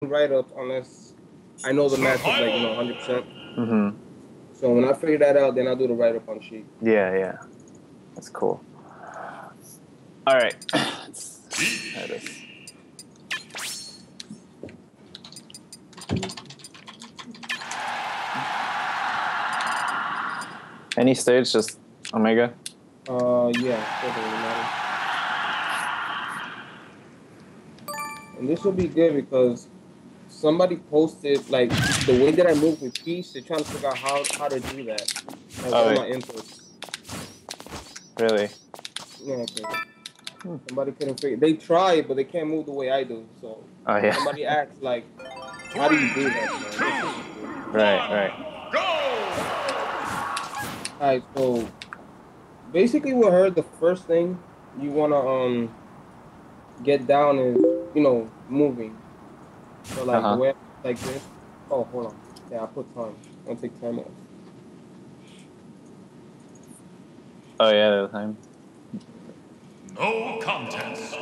write-ups unless I know the matchup like 100%. Mm-hmm. So when I figure that out, then I'll do the write-up on sheet. Yeah, yeah. That's cool. All right. Let's try this. Any stage, just Omega? Yeah, doesn't really matter. And this will be good because somebody posted like the way that I move with Peach. They're trying to figure out how to do that. Like Oh, what are wait. my inputs? Really? Yeah, okay. Somebody couldn't figure. They tried, but they can't move the way I do. So Oh, yeah. somebody asked like, how do you do that? Man? Right, right. All right, so basically, with her, the first thing you wanna get down is moving. So like the way like this. Oh, hold on. Yeah, I put time. I'll take time off. Oh, yeah, the time. No contest.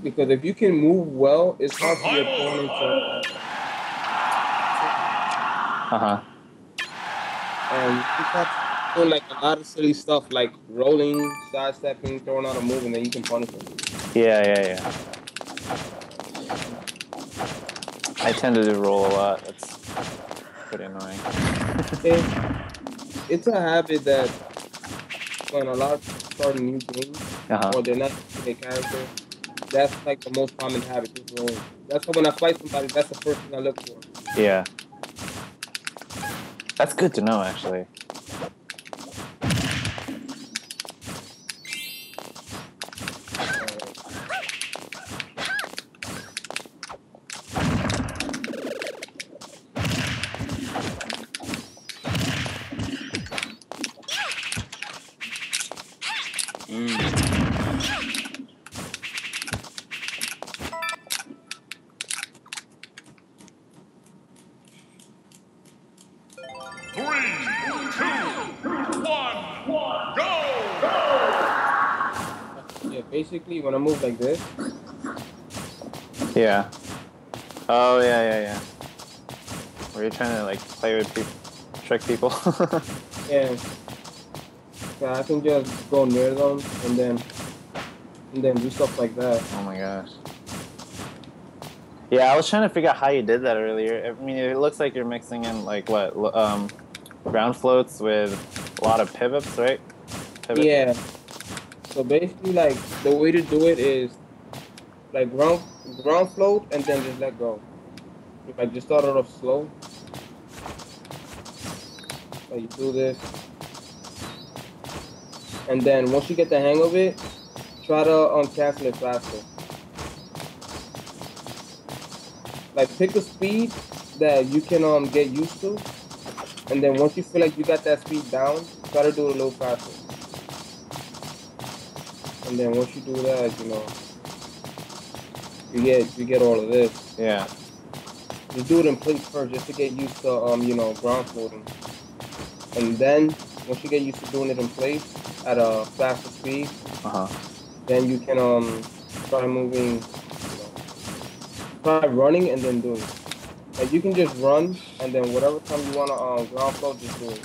Because if you can move well, it's hard for your opponent to. And you start doing like a lot of silly stuff, like rolling, sidestepping, throwing out a move, and then you can punish them. Yeah, yeah, yeah. I tend to roll a lot. That's pretty annoying. It's a habit that when a lot of people start a new game, or they're not using their character, that's like the most common habit, just rolling. That's why when I fight somebody, that's the first thing I look for. Yeah. That's good to know, actually. Basically, when I move like this. Yeah. Oh, yeah, yeah, yeah. Were you trying to, like, play with people, trick people? Yeah. So I can just go near them and then do stuff like that. Oh my gosh. Yeah, I was trying to figure out how you did that earlier. I mean, it looks like you're mixing in, like, what, ground floats with a lot of pivots, right? Pivot. Yeah. So basically, like, the way to do it is, like, ground float and then just let go. Like, just start it off slow. Like, you do this. And then once you get the hang of it, try to cancel it faster. Like, pick a speed that you can get used to. And then once you feel like you got that speed down, try to do it a little faster. And then once you do that, you get all of this. Yeah. Just do it in place first, just to get used to ground floating. And then once you get used to doing it in place at a faster speed, then you can try moving, try running and then doing it. Like you can just run and then whatever time you wanna ground float, just do it.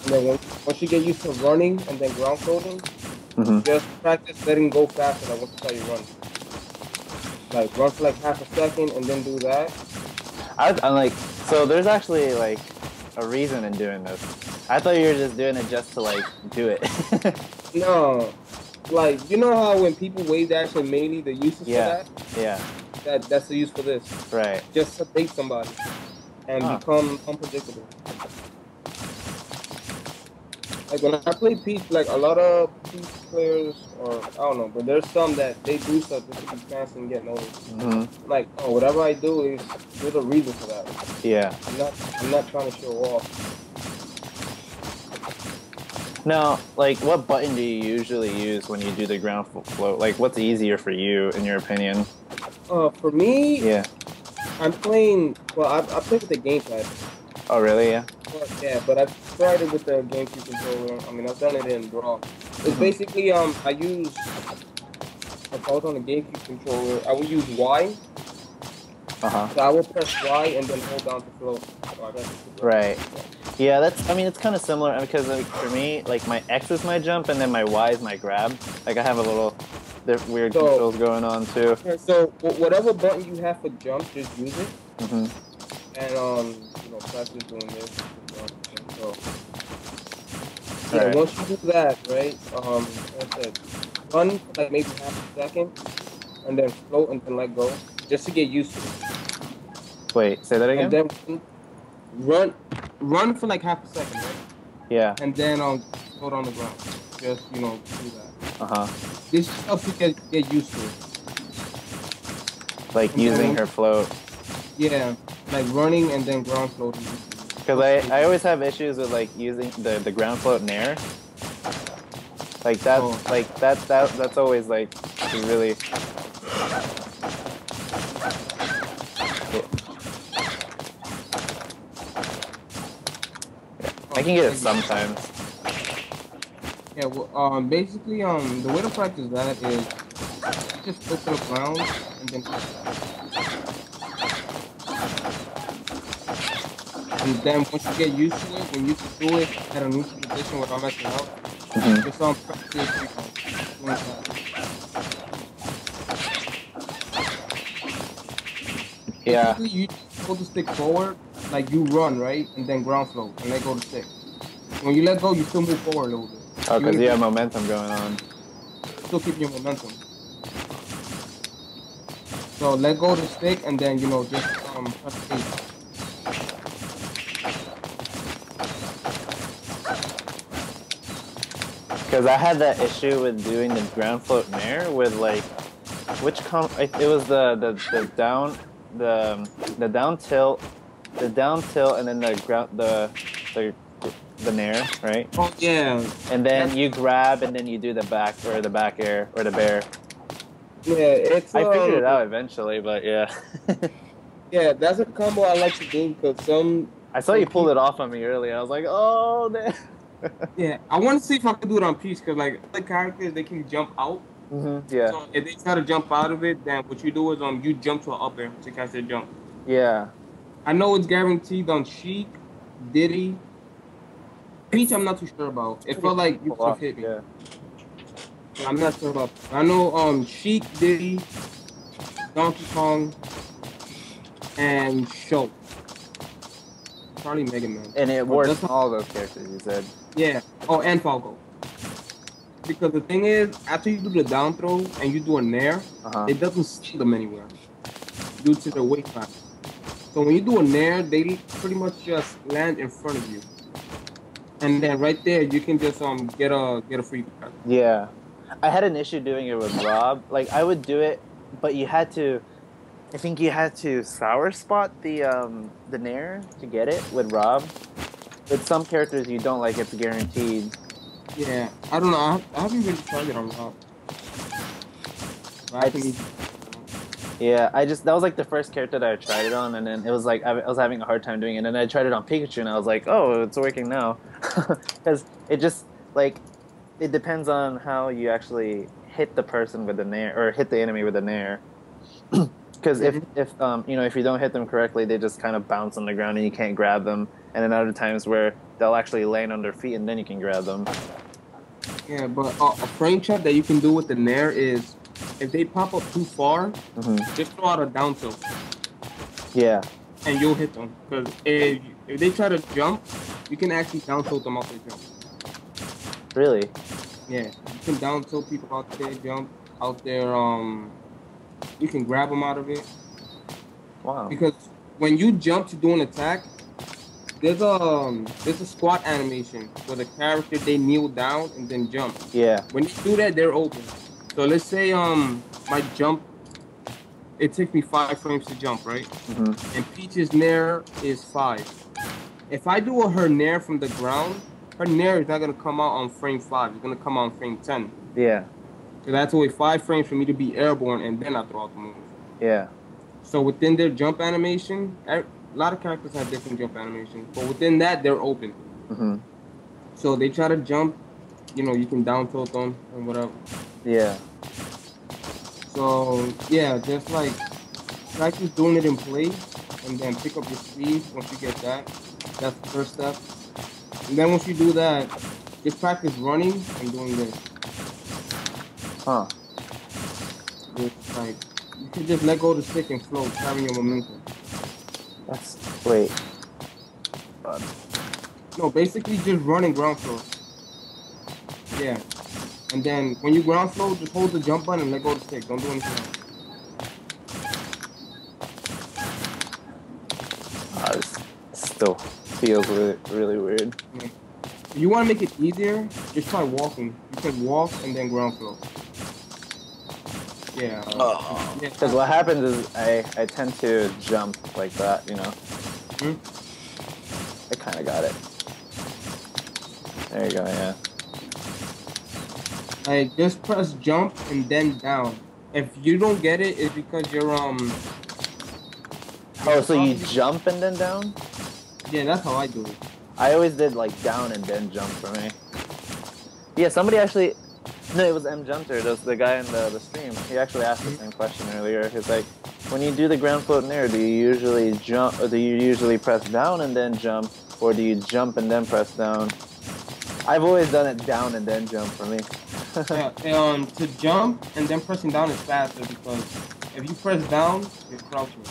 And then once you get used to running and then ground floating, just practice letting go faster. Like once you start your run, like run for like half a second and then do that. I'm like, so there's actually like a reason in doing this. I thought you were just doing it just to like do it. No, like you know how when people wave the actual melee, the uses for that. Yeah. That's the use for this. Right. Just to bait somebody and become unpredictable. Like when I play Peach, like a lot of Peach players, or I don't know, but there's some that they do stuff just to be fancy and get noticed. Like, oh, whatever I do there's a reason for that. Yeah. I'm not trying to show off. Now, like, what button do you usually use when you do the ground float? Like, what's easier for you, in your opinion? For me, yeah, I'm playing. Well, I play with the gamepad. Oh, really? Yeah. But I've tried it with the GameCube controller. I mean, I've done it in Brawl. It's basically I use if I was on a GameCube controller, I would use Y. So I will press Y and then hold down to float. So I guess right. Yeah, that's. I mean, it's kind of similar because like, for me, like my X is my jump and then my Y is my grab. Like I have a little weird controls going on too. Yeah, so whatever button you have for jump, just use it. And you know, practice doing this. So yeah, once you do that, right? Like I said, run for like maybe half a second, and then float and then let go, just to get used to it. Wait, say that again. And then run for like half a second, right? Yeah. And then float on the ground. Just do that. This helps you get used to it. Like and using her float. Yeah, like running and then ground floating. Because I always have issues with like using the ground float in air. Like that's like that's always like really. I can get it sometimes. Yeah, well, basically, the way to practice that is just flip to the ground and then. And then once you get used to it, when you can do it at a neutral position without messing up, just practice Yeah. Basically, you hold the stick forward, like you run, right? And then ground float, and let go of the stick. When you let go, you still move forward a little bit. Oh, because you have momentum going on. Still keep your momentum. So let go of the stick, and then, you know, just press the stick. Because I had that issue with doing the ground float in air with like, it was the down tilt, and then the ground the nair, right? Oh yeah. And then you grab, and then you do the back air or the bear. Yeah, I figured it out eventually, but yeah. Yeah, that's a combo I like to do because I saw you pulled it off on me earlier. I was like, oh, damn. Yeah, I want to see if I can do it on Peach because like the characters they can jump out. Yeah. So if they try to jump out of it, then what you do is you jump to an up air to catch their jump. Yeah. I know it's guaranteed on Sheik, Diddy. Peach, I'm not too sure about. It felt like you could hit me. Yeah. I'm not sure about. I know Sheik, Diddy, Donkey Kong, and Show. Probably Mega Man. And it works on all those characters, you said. Yeah. Oh, and Falco. Because the thing is, after you do the down throw and you do a nair, it doesn't see them anywhere due to the weight factor. So when you do a nair, they pretty much just land in front of you, and then right there you can just get a free pass. Yeah, I had an issue doing it with Rob. Like I would do it, but you had to. I think you had to sour spot the nair to get it with Rob. With some characters you don't, like it's guaranteed. Yeah, I don't know. I haven't really tried it on Rob. Yeah, that was like the first character that I tried it on, and then it was like I was having a hard time doing it, and then I tried it on Pikachu, and I was like, oh, it's working now, because it just like it depends on how you actually hit the person with the nair or hit the enemy with the nair. Because if you know, if you don't hit them correctly, they just kind of bounce on the ground and you can't grab them. And then other times where they'll actually land on their feet and then you can grab them. Yeah, but a frame check that you can do with the nair is if they pop up too far, just throw out a down tilt. Yeah. And you'll hit them. Because if they try to jump, you can actually down tilt them off their jump. Really? Yeah, you can down tilt people out there, jump out there. You can grab them out of it. Wow. Because when you jump to do an attack, there's a squat animation where the character they kneel down and then jump. Yeah. When you do that, they're open. So let's say my jump, it takes me 5 frames to jump, right? And Peach's nair is 5. If I do her nair from the ground, her nair is not gonna come out on frame 5. It's gonna come out on frame 10. Yeah. So that's only 5 frames for me to be airborne, and then I throw out the move. Yeah. So within their jump animation, a lot of characters have different jump animations, but within that, they're open. So they try to jump, you know, you can down tilt them and whatever. Yeah. So yeah, just like practice doing it in place, and then pick up your speed once you get that. That's the first step. And then once you do that, just practice running and doing this. Huh. Just like you can just let go of the stick and float, carrying your momentum. That's wait. No, basically just running ground floor. Yeah. And then when you ground flow, just hold the jump button and let go of the stick. Don't do anything else. This still feels really, really weird. Yeah. If you want to make it easier, just try walking. You can walk and then ground flow. Yeah. Because what happens is I tend to jump like that, you know. I kind of got it. There you go, yeah. I just press jump and then down. If you don't get it, it's because you're Oh, so you jump and then down? Yeah, that's how I do it. I always did like down and then jump for me. Yeah, somebody actually. No, it was M Junter, the guy in the stream. He actually asked the same question earlier. He's like, when you do the ground float in air, do you usually jump, or do you usually press down and then jump, or do you jump and then press down? I've always done it down and then jump for me. Yeah, to jump and then pressing down is faster because if you press down, you're crouching.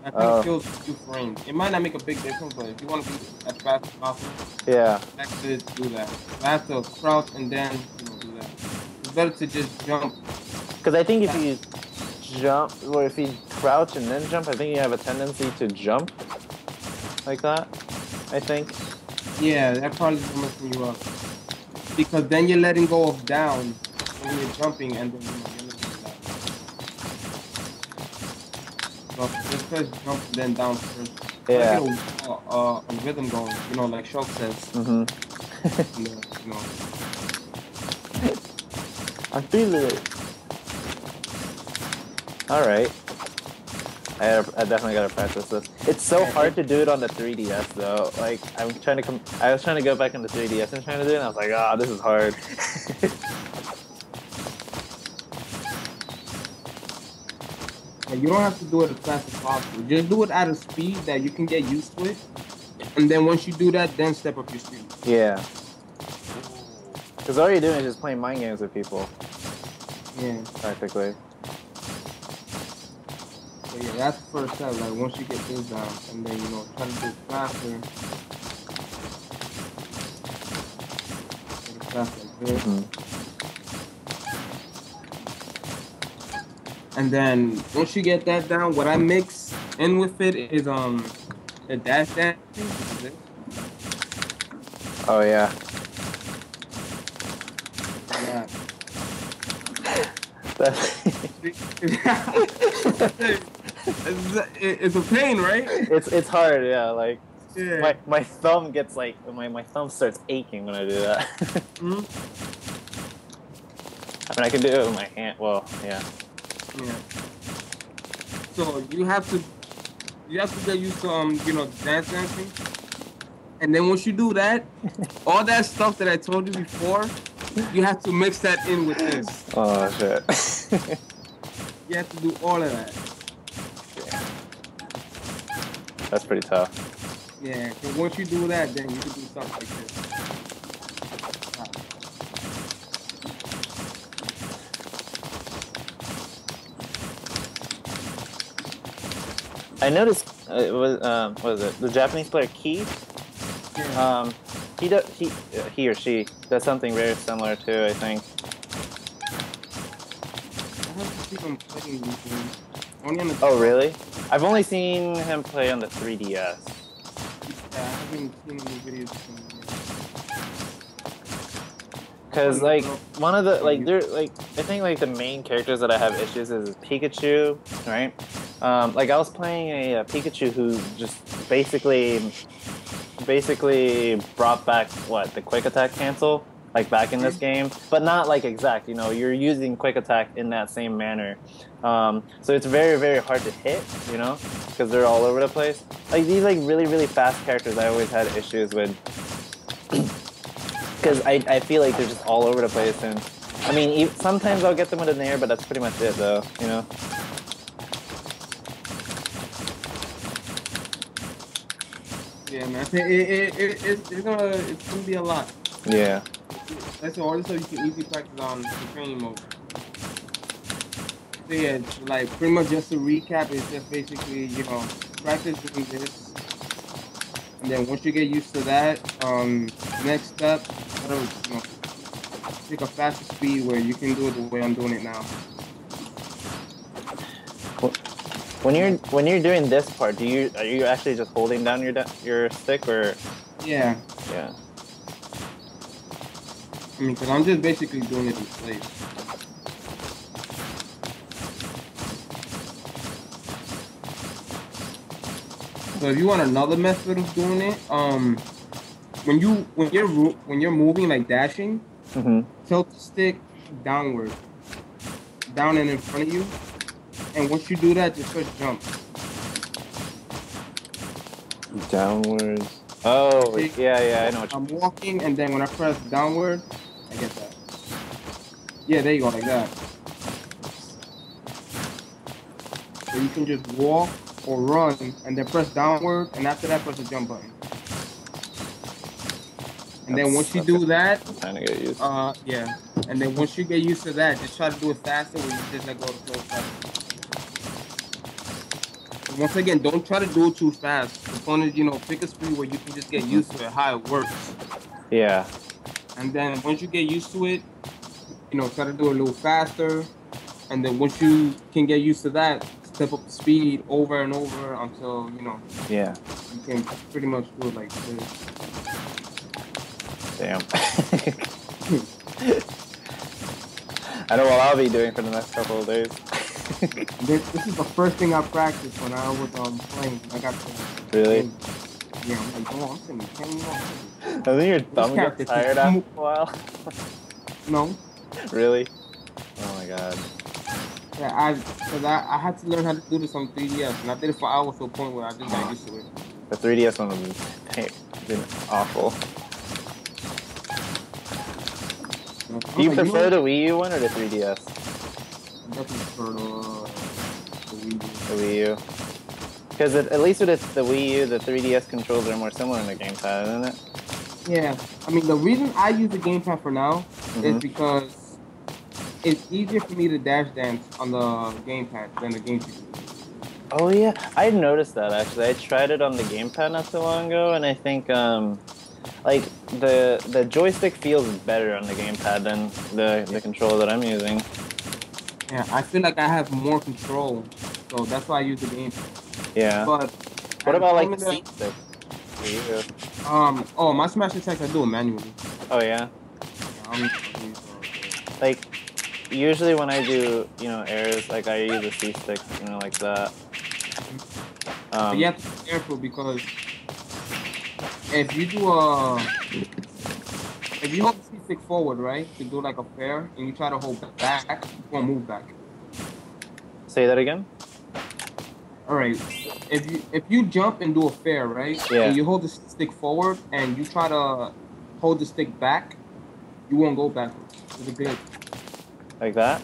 That kind of kills 2 frames. It might not make a big difference, but if you want to be as fast as possible, yeah, I could do that. I have to crouch and then do that. It's better to just jump. Because I think if you jump, or if you crouch and then jump, I think you have a tendency to jump like that. I think. Yeah, that probably is messing you up. Because then you're letting go of down when you're jumping, and then you're letting go of down. So just press jump and then down first. Yeah. Get a rhythm going, you know, like Shulk says. Mm-hmm. You know. I'm feeling it. All right. I definitely gotta practice this. It's so hard to do it on the 3DS though. Like I was trying to go back on the 3DS and trying to do it, and I was like, ah, this is hard. You don't have to do it as fast as possible. Just do it at a speed that you can get used to it, and then once you do that, then step up your speed. Yeah. Because all you're doing is just playing mind games with people. Yeah. Practically. So yeah, that's the first step. Like once you get this down, and then you know try to do it faster. Get it faster like this. And then once you get that down, what I mix in with it is the dash dancing. Oh yeah. Yeah. It's a pain, right? It's hard, yeah. Like yeah. my thumb gets like my thumb starts aching when I do that. Mm-hmm. I mean, I can do it with my hand. Well, yeah. Yeah. So you have to get used to you know, dancing, and then once you do that, all that stuff that I told you before, you have to mix that in with this. Oh shit. You have to do all of that. Yeah. That's pretty tough. Yeah, so once you do that, then you can do something like this. I noticed it was what was it? The Japanese player Key. Yeah. He or she does something very similar too, I think. I have to see him playing these games. Only on the Oh really? I've only seen him play on the 3DS. Yeah, I haven't seen any videos from him yet. Cause like one of the like I think like the main characters that I have issues is Pikachu, right? Like I was playing a Pikachu who just basically brought back the quick attack cancel like back in this game, but not like exact. You know, you're using quick attack in that same manner, so it's very very hard to hit. You know, because they're all over the place. Like these like really really fast characters, I always had issues with. because I feel like they're just all over the place, and I mean, sometimes I'll get them with an air, but that's pretty much it, though. You know. Yeah, man. It's gonna be a lot. Yeah. That's all. So you can easily practice on the training mode. So yeah, like pretty much just to recap, it's just basically practice doing this, and then once you get used to that, next step, take a faster speed where you can do it the way I'm doing it now. When you're doing this part, are you actually just holding down your stick, or? Yeah. Yeah. I mean, because I'm just basically doing it in place. So if you want another method of doing it, when you're moving like dashing, tilt the stick downward, down and in front of you, and once you do that, just press jump. Downwards. Oh, yeah, I know what I'm walking, and then when I press downward, I get that. Yeah, there you go, like that. So you can just walk or run, and then press downward, and after that, press the jump button. And then once you do that, kind of get used. Yeah. And then once you get used to that, just try to do it faster, where you just let go of the flow faster. Once again, don't try to do it too fast. The point is, pick a speed where you can just get used to it, how it works. Yeah. And then once you get used to it, try to do it a little faster. And then once you can get used to that, step up the speed over and over until, Yeah. You can pretty much do it like this. Damn. I know what I'll be doing for the next couple of days. This is the first thing I practiced when I was playing. I got to. Really? Yeah, I'm like, I'm sitting 10 minutes. I think your thumb gets tired after a while. No. Really? Oh my god. Yeah, I had to learn how to do this on 3DS, and I did it for hours to a point where I just got used to it. The 3DS one was been awful. Do you prefer the Wii U one or the 3DS? I definitely prefer the Wii U. The Wii U. Because at least with the Wii U, the 3DS controls are more similar in the gamepad, isn't it? Yeah. I mean, the reason I use the gamepad for now is because it's easier for me to dash dance on the gamepad than the GameCube. Oh yeah, I noticed that actually. I tried it on the gamepad not too long ago, and I think like the joystick feels better on the gamepad than the controller that I'm using. Yeah, I feel like I have more control, so that's why I use the gamepad. Yeah. But what about like the seat stick? Oh, my smash attacks I do it manually. Oh yeah. Like usually when I do airs, like I use a C stick, like that. But you have to be careful because if you hold the C stick forward, right, to do like a fair, and you try to hold back, you won't move back. Say that again. All right. If you jump and do a fair, right, yeah, and you hold the stick forward and you try to hold the stick back, you won't go backwards. It's a glitch. Like that?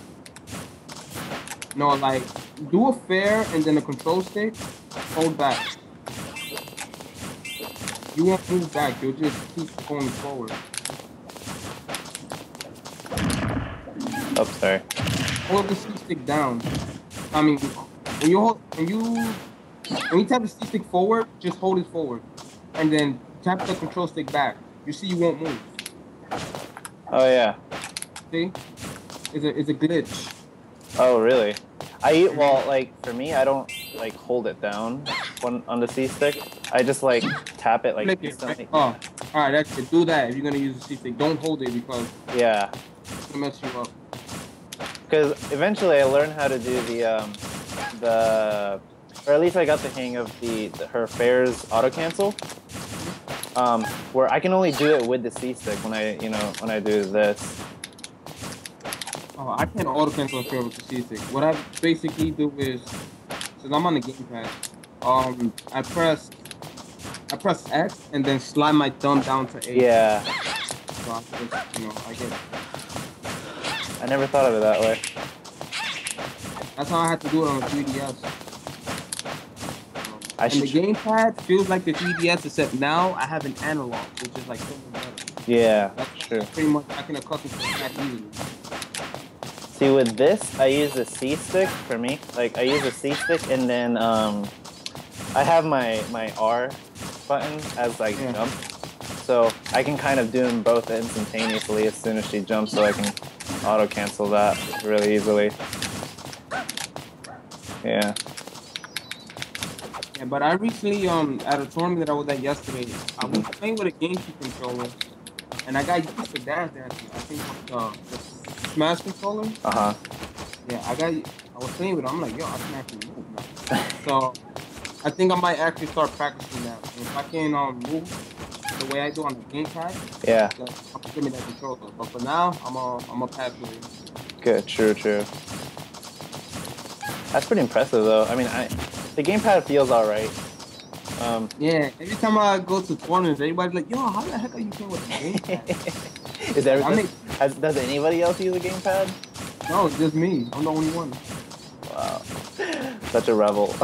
No, like do a fair and then a control stick, hold back. You won't move back. You'll just keep going forward. Oh, sorry. Hold the stick down. I mean, when you tap the stick forward, just hold it forward, and then tap the control stick back. You see, you won't move. Oh yeah. See, it's a glitch. Oh really? Like for me, I don't like hold it down on the C stick. I just like tap it like instantly. Right? Oh, all right, that's it. Do that if you're gonna use the C stick. Don't hold it because it's gonna mess you up. Because eventually I learned how to do or at least I got the hang of her fair's auto cancel. Where I can only do it with the C stick when I do this. Oh, I can't auto cancel a fair with the C stick. What I basically do is, since I'm on the gamepad, I press X and then slide my thumb down to A. Yeah. So I just, I get. I never thought of it that way. That's how I had to do it on the 3DS. And the gamepad feels like the 3DS, except now I have an analog, which is like something better. Yeah, that's true. Pretty much I can accustom to that easily. See, with this, I use the C stick for me. Like, I use the C stick, and then I have my R button as like jump, so I can kind of do them both instantaneously as soon as she jumps, so I can auto cancel that really easily. Yeah. Yeah, but I recently at a tournament that I was at yesterday, I was playing with a GameCube controller, and I got used to dancing. I think the Smash controller. Yeah, I was playing with it. I'm like, yo, I can actually move now. So I think I might actually start practicing that. And if I can move the way I do on the gamepad, yeah, I'll give me that controller. But for now, I'm a pass with it. Good, true. That's pretty impressive, though. I mean, the gamepad feels alright. Yeah, every time I go to tournaments, everybody's like, yo, how the heck are you playing with a gamepad? Does anybody else use a gamepad? No, it's just me. I'm the only one. Wow. Such a rebel.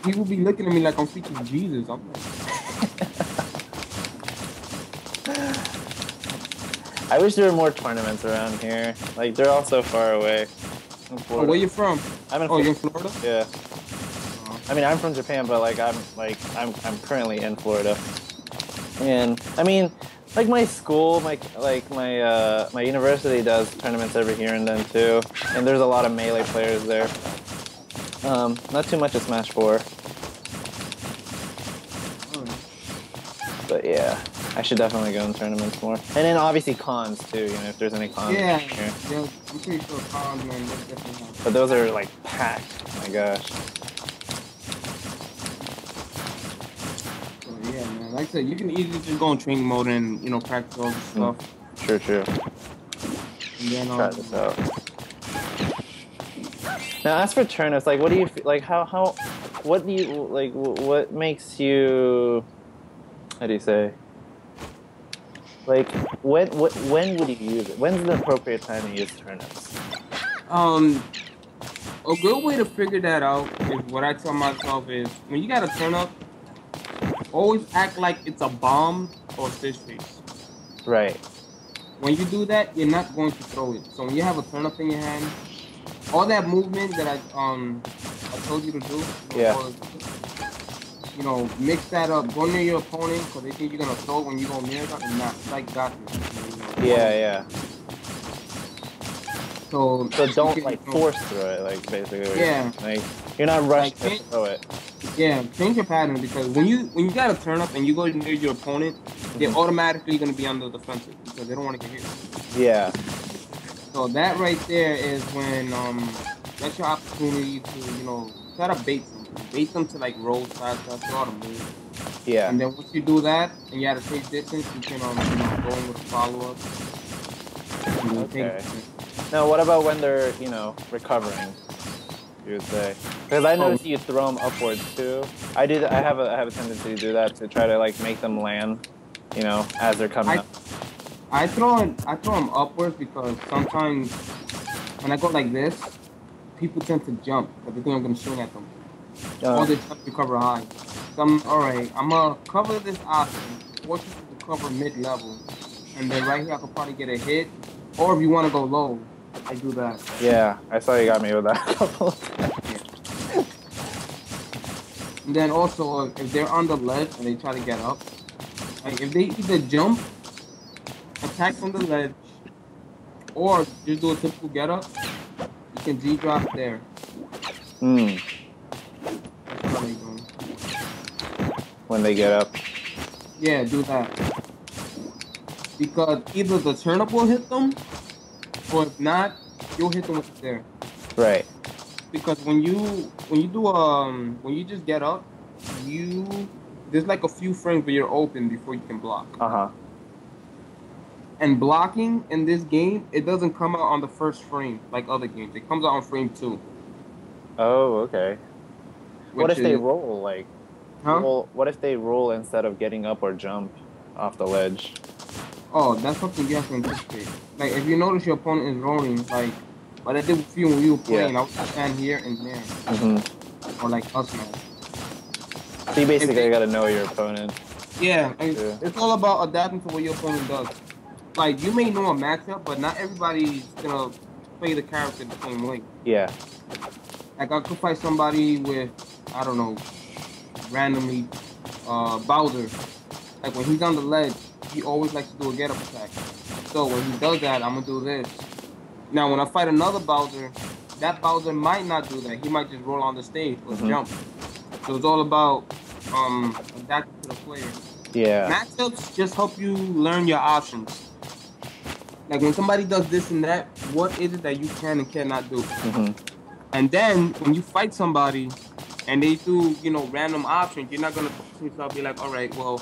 People be looking at me like I'm freaking Jesus. I'm like... I wish there were more tournaments around here. Like, they're all so far away. Oh, where you from? You're in Florida? Yeah. I mean, I'm from Japan, but I'm currently in Florida. And I mean, like my school, my university does tournaments every here and then too. And there's a lot of Melee players there. Not too much of Smash 4. But yeah, I should definitely go in tournaments more. And then obviously cons too, if there's any cons. Yeah, I'm pretty sure cons, man, definitely have. But those are like packed. Oh my gosh. So yeah, man. Like I said, you can easily just go in training mode and practice all this stuff. True. And then try this out. Now, as for turnips, like, what do you like? What do you like? What makes you? How do you say? Like, when would you use it? When's the appropriate time to use turnips? A good way to figure that out is what I tell myself is when you got a turnip, always act like it's a bomb or a fish face. Right. When you do that, you're not going to throw it. So when you have a turnip in your hand, all that movement that I told you to do, mix that up. Go near your opponent because they think you're gonna throw when you go near them, and not like got you. Yeah. So don't force throw it, like basically. Yeah. Like you're not rushed to throw it. Yeah, change your pattern because when you got a turnip and you go near your opponent, they're automatically gonna be on the defensive because they don't want to get hit. Yeah. So that right there is when that's your opportunity to try to bait them. Bait them to like roll side stuff, throw to move. Yeah. And then once you do that and you have a safe distance, you can go in with a follow up. Okay. Now, what about when they're recovering? You would say, because I noticed you throw them upwards too. I do that. I have a tendency to do that to try to make them land, as they're coming up. I throw them upwards because sometimes when I go like this, people tend to jump because they think I'm gonna swing at them. Or they try to cover high. So alright, I'm gonna cover this option, force you to cover mid-level, and then right here I could probably get a hit. Or if you want to go low, I do that. Yeah, I saw you got me with that a couple of times. And then also, if they're on the ledge and they try to get up, like if they either jump, attack from the ledge, or just do a typical get up, you can Z-drop there. When they get up. Yeah, do that. Because either the turnip will hit them, or if not, you'll hit them with it there. Right. Because when you just get up, there's like a few frames where you're open before you can block. And blocking in this game, it doesn't come out on the first frame like other games. It comes out on frame 2. Oh, okay. What if they roll Huh? What if they roll instead of getting up or jump off the ledge? Oh, that's something you have to anticipate. Like, if you notice your opponent is rolling, like, what I did with you when we were playing, I would stand here and there. Or like us, man. So you basically got to know your opponent. Yeah, it's all about adapting to what your opponent does. Like, you may know a matchup, but not everybody's gonna play the character the same way. Yeah. Like, I could fight somebody with, I don't know, randomly, Bowser. Like, when he's on the ledge, he always likes to do a get-up attack. So when he does that, I'm gonna do this. Now, when I fight another Bowser, that Bowser might not do that. He might just roll on the stage or jump. So it's all about adapting to the player. Yeah. Matchups just help you learn your options. Like, when somebody does this and that, what is it that you can and cannot do? And then when you fight somebody and they do, you know, random options, you're not gonna push yourself, be like, all right, well,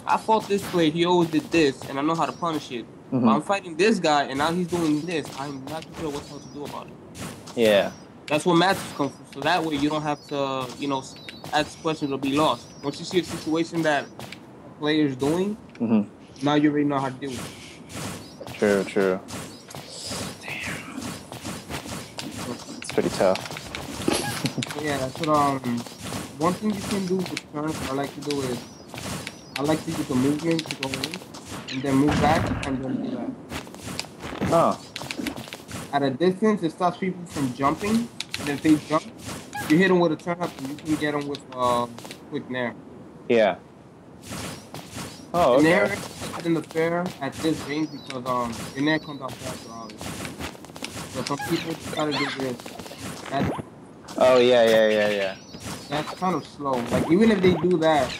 I fought this player, he always did this, and I know how to punish it. But I'm fighting this guy, and now he's doing this. I'm not too sure what to do about it. Yeah. That's what matches come from. So that way you don't have to, you know, ask questions or be lost. Once you see a situation that a player's doing, now you already know how to deal with it. True, true. Damn. It's pretty tough. Yeah, that's what, one thing you can do with turns, what I like to do is, I like to use the movement to go in, and then move back, and then do that. Oh. At a distance, it stops people from jumping, and if they jump, you hit them with a turn up, and you can get them with quick nair. Yeah. Oh, okay. Nair in the fair at this range because your nair comes out faster, obviously. So some people try to do this. Oh, yeah. That's kind of slow. Like, even if they do that,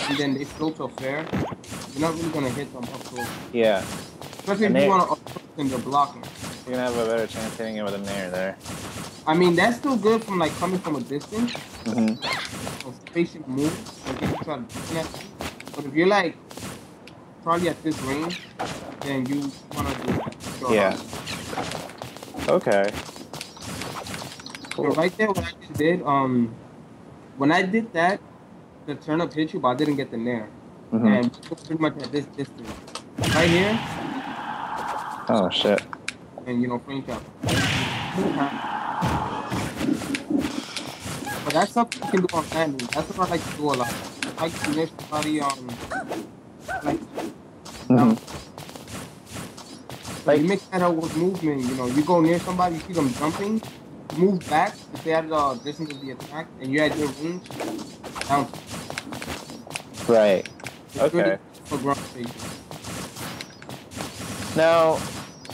and then they float to a fair, you're not really gonna hit them up close. Yeah. Especially if you want to up close and they're blocking. You're gonna have a better chance hitting it with a nair there. I mean, that's still good from like coming from a distance. So spacing moves, like if you try to do that. But if you're like probably at this range, then you wanna do that. So, yeah. Okay. Cool. So right there, what I just did, when I did that, the turnip hit you, but I didn't get the nair. And pretty much at this distance. Right here. Oh, shit. And, you know, frame shot. But that's something you can do on landing. That's what I like to do a lot. I like to miss somebody like you mix that up with movement, you know, you go near somebody, you see them jumping, move back to stay at the distance of the attack, and you're at your range, down. Right. It's okay. For ground space. Now,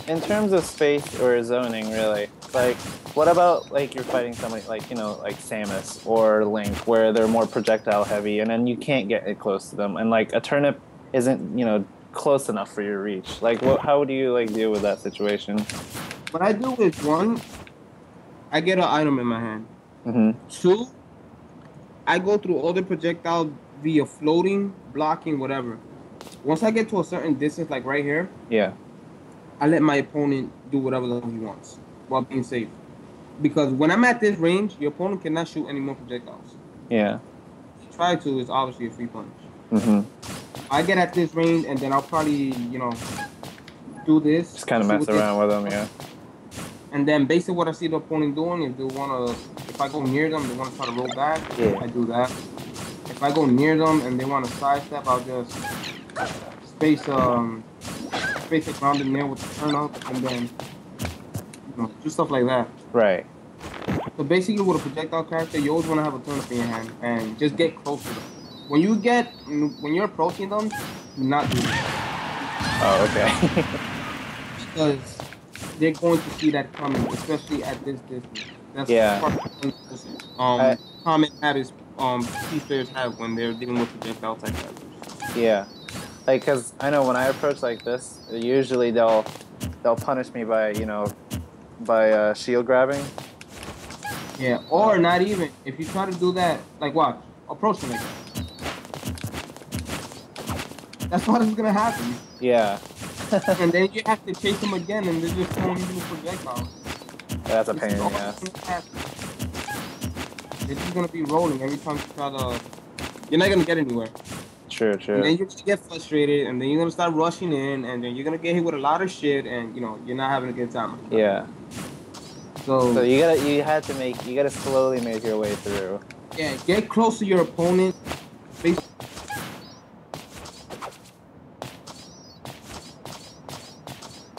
in terms of space or zoning, really, like, what about, like, you're fighting somebody, like, you know, like Samus or Link, where they're more projectile heavy, and then you can't get it close to them, and, like, a turnip isn't, you know, close enough for your reach. Like, how would you, like, deal with that situation? What I do is, one, I get an item in my hand. Two, I go through all the projectiles via floating, blocking, whatever. Once I get to a certain distance, like right here, I let my opponent do whatever the hell he wants while being safe. Because when I'm at this range, your opponent cannot shoot any more projectiles. Yeah. If you try to, it's obviously a free punch. I get at this range, and then I'll probably, you know, do this. Just kind of mess around with them, yeah. And then based on what I see the opponent doing, if they want to, if I go near them, they want to try to roll back, I do that. If I go near them and they want to sidestep, I'll just space it around in there with the turn up, and then, you know, do stuff like that. Right. So basically, with a projectile character, you always want to have a turn up in your hand and just get close to them. When you're approaching them, do not do that. Oh, okay. Because they're going to see that coming, especially at this distance. That's common habits PC players have when they're dealing with projectile type characters. Yeah, like, cause I know when I approach like this, usually they'll punish me by, you know, by shield grabbing. Yeah, or not even. If you try to do that, like watch, approach them like that. That's what is gonna happen. Yeah. And then you have to chase them again, and they're just throwing you projectiles. That's a pain in the ass. They're just gonna be rolling every time you try to. You're not gonna get anywhere. True. And then you're gonna get frustrated, and then you're gonna start rushing in, and then you're gonna get hit with a lot of shit, and you know you're not having a good time. Yeah. So you gotta slowly make your way through. Yeah, get close to your opponent. Basically,